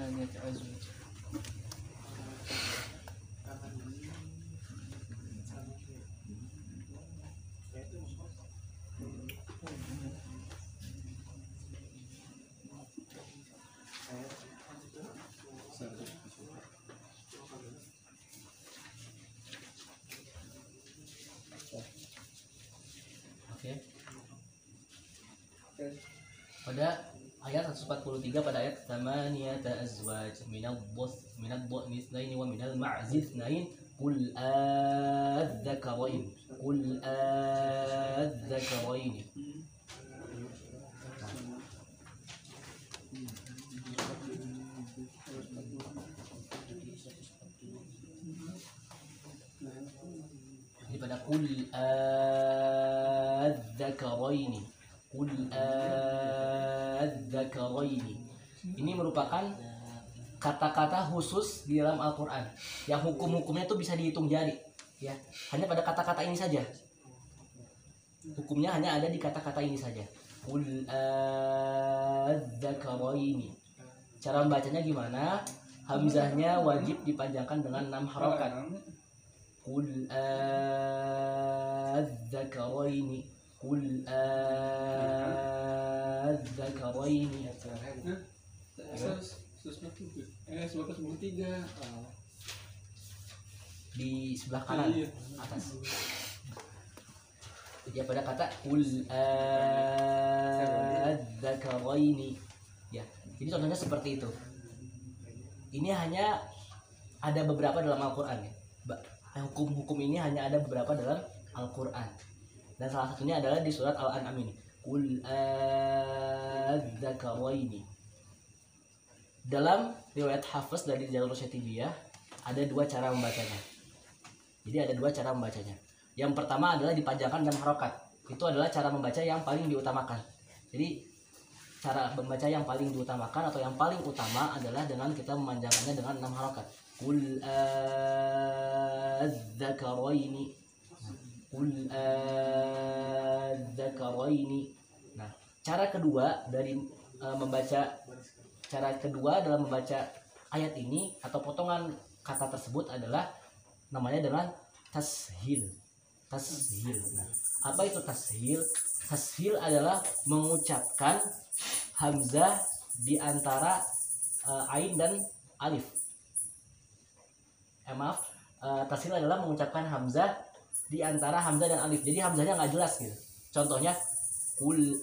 ثمانية أزواج. Oke. Pada ayat 143 pada ayat thamaniyata azwaj minad dha'n itsnain wa minal ma'z itsnain qul adzakarain ini pada qul adzakarain ini merupakan kata-kata khusus di dalam Al-Quran yang hukum-hukumnya tuh bisa dihitung jari ya, hanya pada kata-kata ini saja, hukumnya hanya ada di kata-kata ini saja. Qul adzakarain. Cara membacanya gimana? Hamzahnya wajib dipanjangkan dengan 6 harokat. Qul adzakarain, qul adzakarain. 193 di sebelah kanan atas. Ya pada kata qul adzakarain. Ya, jadi contohnya seperti itu. Ini hanya ada beberapa dalam Al-Qur'an ya. Hukum-hukum ini hanya ada beberapa dalam Al-Qur'an. Dan salah satunya adalah di surat Al-An'am ini. Qul adzakarain. Dalam riwayat Hafiz dari Jalur Syatibiyah ada 2 cara membacanya. Jadi ada 2 cara membacanya. Yang pertama adalah dipanjangkan dan harokat. Itu adalah cara membaca yang paling diutamakan. Jadi cara membaca yang paling diutamakan atau yang paling utama adalah dengan kita memanjangkannya dengan 6 harokat. Qul adzakarain, qul adzakarain. Nah, cara kedua dari cara kedua dalam membaca ayat ini atau potongan kata tersebut adalah namanya dengan tashil. Nah, apa itu tashil? Tashil adalah mengucapkan hamzah di antara ain dan alif. Tashil adalah mengucapkan hamzah di antara hamzah dan alif. Jadi hamzahnya nggak jelas gitu. Contohnya qul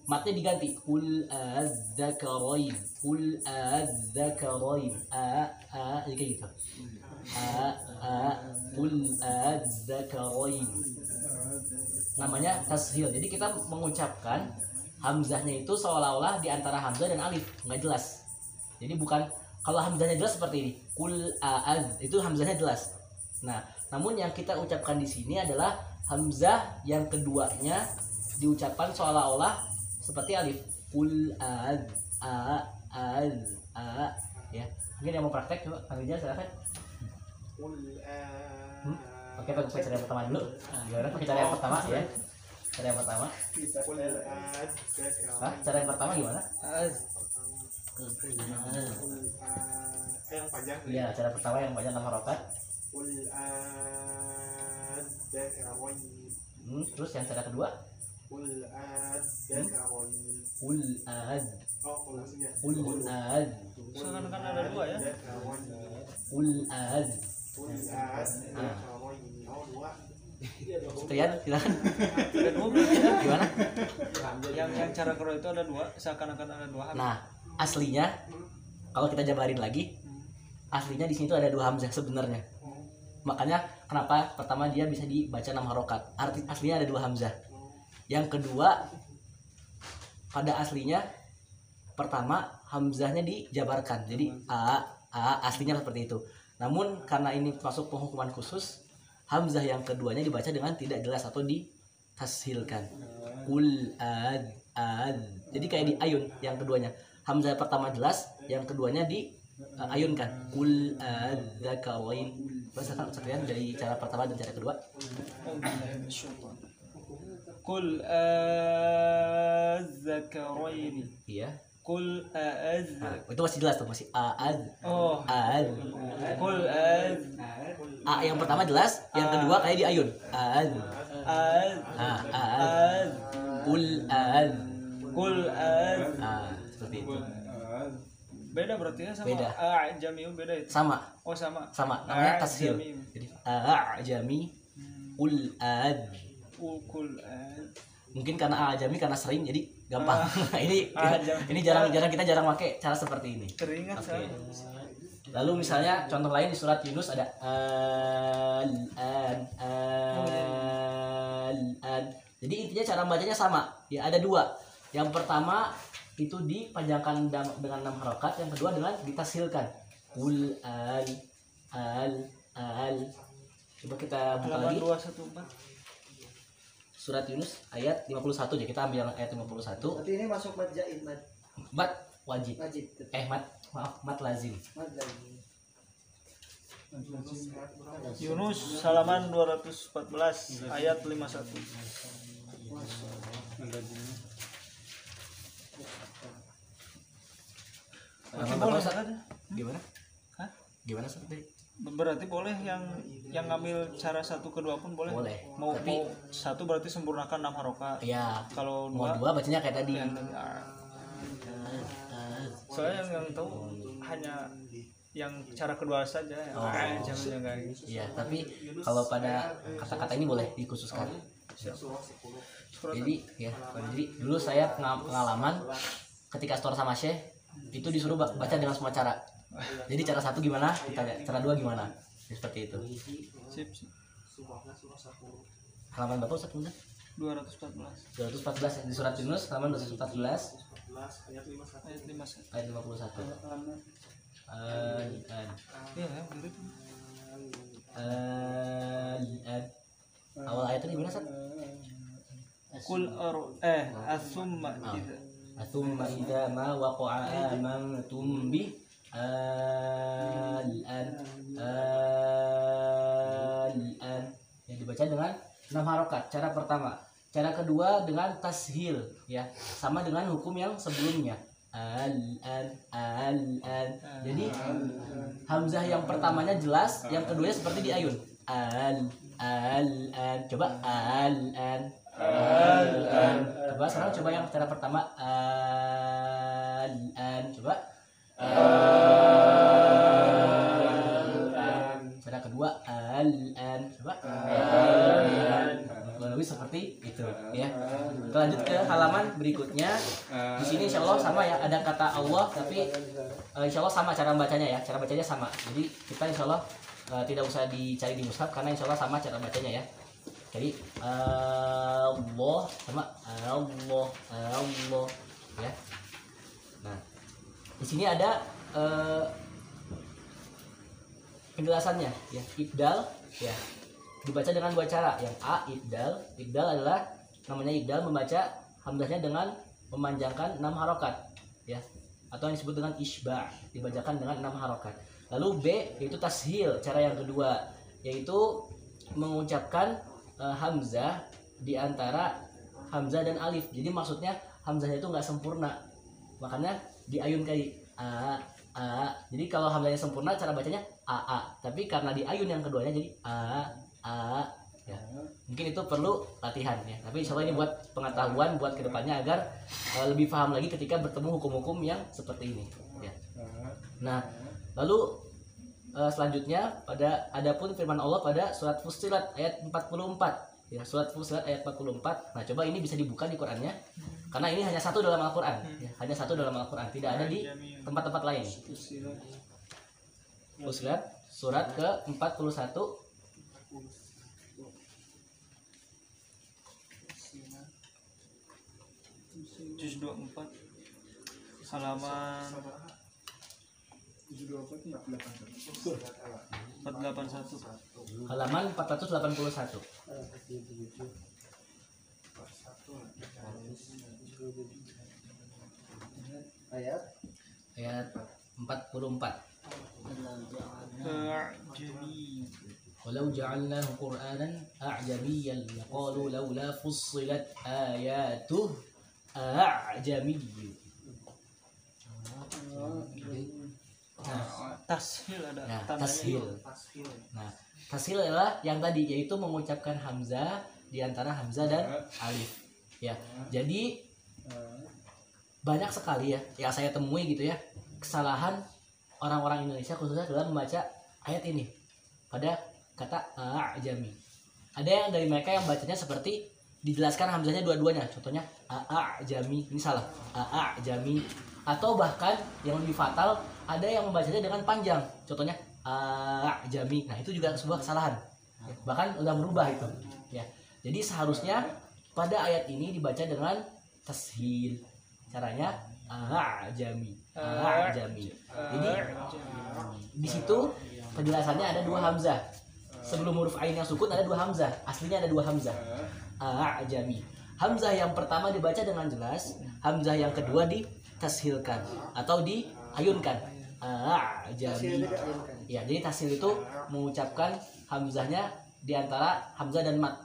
matnya diganti qul adzakarain, qul adzakarain, kayak gitu. Qul adzakarain. Namanya tashil. Jadi kita mengucapkan hamzahnya itu seolah-olah di antara hamzah dan alif, nggak jelas. Jadi bukan, kalau hamzahnya jelas seperti ini, qul itu hamzahnya jelas. Nah, namun yang kita ucapkan di sini adalah hamzah yang keduanya diucapkan seolah-olah seperti alif. Qul ya. Mungkin yang mau praktek coba panggilnya silakan. Oke, pakai cara yang pertama dulu. Gimana pakai cara yang pertama ya? Cara yang pertama. Cara yang pertama gimana? yang panjang. Iya, cara pertama yang panjang 6 harokat. Terus yang cara kedua? Seakan-akan ada 2 ya. Sekian, silakan. Ada 2 berarti ya. Gimana? Yang cara kedua itu ada 2, seakan-akan ada 2. Nah, aslinya kalau kita jabarin lagi, aslinya di sini tuh ada 2 hamzah sebenarnya. Makanya kenapa pertama dia bisa dibaca 6 harokat. Aslinya ada 2 hamzah. Yang kedua, pada aslinya pertama hamzahnya dijabarkan. Jadi aslinya seperti itu. Namun karena ini masuk penghukuman khusus, hamzah yang keduanya dibaca dengan tidak jelas atau ditashilkan. Qul Jadi kayak di ayun yang keduanya. Hamzah pertama jelas, yang keduanya diayunkan. Qul adzakarain. Bahasakan sekalian dari cara pertama dan cara kedua. Qul adzakarain. Iya. Kul a'az. Nah, itu masih jelas tuh, masih aad. Oh. Aad. Kul a'az. A yang pertama jelas, yang kedua kayak di ayun. Aad. A'az. Ah, aad. A'az. Kul aad. Kul a'az. Ah, seperti itu. Beda berarti ya sama Beda. a'jami beda itu. Sama, Oh sama. sama. Namanya tashil. A'jami. Jadi a'jami kul aad. Kul a'az. Mungkin karena ajami karena sering jadi gampang. Ajami. ini jarang kita jarang pakai cara seperti ini. Teringat Oke. saya. Lalu misalnya contoh lain di surat Yunus ada al-an. Jadi intinya cara bacanya sama. Ya ada dua. Yang pertama itu dipanjangkan dengan 6 harokat, yang kedua dengan ditashilkan. Kul al. Coba kita buka Halaman lagi. 214. Surat Yunus ayat 51 aja, kita ambil ayat 51. Berarti ini masuk mad jaid, mad Mat wajib. wajib. Mat lazim. Mad lagi. Yunus halaman 214 ayat 51. Halaman Boleh berapa, Ustaz? kan? Gimana? Hah? Gimana seperti? Berarti boleh yang ngambil cara 1 ke 2 pun boleh. Boleh. Mau Tapi- mau 1 berarti sempurnakan 6 harokat. Ya, Kalau mau 2 dua bacanya kayak tadi. soalnya yang tahu hanya yang cara kedua saja ya. Oh. Jangan guys. Iya, tapi kalau pada kata-kata ini boleh dikhususkan. Jadi ya, jadi dulu saya pengalaman ketika store sama Syekh itu disuruh baca dengan semua cara. Jadi cara 1 gimana, ditanya cara 2 gimana, ya, seperti itu. Sip, sip. Halaman berapa Ustaz? 214 214 di surat Yunus halaman 214 ayat 51. ayat 51. Iya, ya, mirip. Awal ayatnya gimana Ustaz? Kul asumma idza Thumma idza ma waqa'a amantum bi al-an yang dibaca dengan 6 harokat. Cara pertama. Cara kedua dengan tashil, ya, sama dengan hukum yang sebelumnya. Al-an. Jadi hamzah yang pertamanya jelas, yang keduanya seperti di ayun. Al-an. Coba al-an. Coba sekarang coba yang cara pertama al-an. Coba cara kedua al-an. Coba kurang lebih seperti itu ya. Kita lanjut ke halaman berikutnya. Di sini insya Allah sama ya, ada kata Allah tapi insya Allah sama cara bacanya ya. Cara bacanya sama. Jadi kita insya Allah tidak usah dicari di mushaf karena insya Allah sama cara bacanya ya. Jadi Allah sama Allah ya. Nah, di sini ada penjelasannya ya. Ibdal ya dibaca dengan 2 cara. Yang A ibdal adalah namanya ibdal, membaca hamzahnya dengan memanjangkan 6 harokat ya, atau yang disebut dengan isba', dibacakan dengan 6 harokat. Lalu B yaitu tashil, cara yang kedua yaitu mengucapkan hamzah di antara hamzah dan alif. Jadi maksudnya hamzahnya itu nggak sempurna, makanya diayun kayak a. Jadi kalau hamzahnya sempurna cara bacanya a, tapi karena diayun yang keduanya jadi a ya. Mungkin itu perlu latihan ya, tapi insya Allah ini buat pengetahuan buat kedepannya agar lebih paham lagi ketika bertemu hukum-hukum yang seperti ini ya. Nah, lalu selanjutnya adapun firman Allah pada surat Fussilat ayat 44 ya, surat Fussilat ayat 44. Nah, coba ini bisa dibuka di Qur'annya karena ini hanya satu dalam Al-Qur'an ya, hanya satu dalam Al-Qur'an, tidak ada di tempat-tempat lain. Fussilat surat ke-41 juz 24 halaman 481. halaman 481. Ayat Ayat 44. A'jami. Walau ja'alnahu Qur'anan a'jamiyyan laqalu laula fussilat ayatuh a'jamiyyu. tashil ada Nah, tandanya. tashil. Tashil. Nah, tashil adalah yang tadi, yaitu mengucapkan hamzah di antara hamzah dan alif. Ya, jadi banyak sekali ya yang saya temui gitu ya, kesalahan orang-orang Indonesia khususnya dalam membaca ayat ini pada kata a'jami. Ada yang dari mereka yang bacanya seperti dijelaskan hamzahnya dua-duanya. Contohnya a'jami, ini salah. A'jami. Atau bahkan yang lebih fatal, ada yang membacanya dengan panjang. Contohnya a'jami. Nah, itu juga sebuah kesalahan. Ya, bahkan udah berubah itu. Ya. Jadi seharusnya pada ayat ini dibaca dengan tashil. Caranya a'jami. A'jami. Jadi di situ penjelasannya ada dua hamzah. Sebelum huruf ain yang sukun ada dua hamzah. Aslinya ada dua hamzah. A'jami. Hamzah yang pertama dibaca dengan jelas, hamzah yang kedua ditashilkan atau diayunkan. A'jami. Ya, jadi tashil itu mengucapkan hamzahnya di antara hamzah dan mat.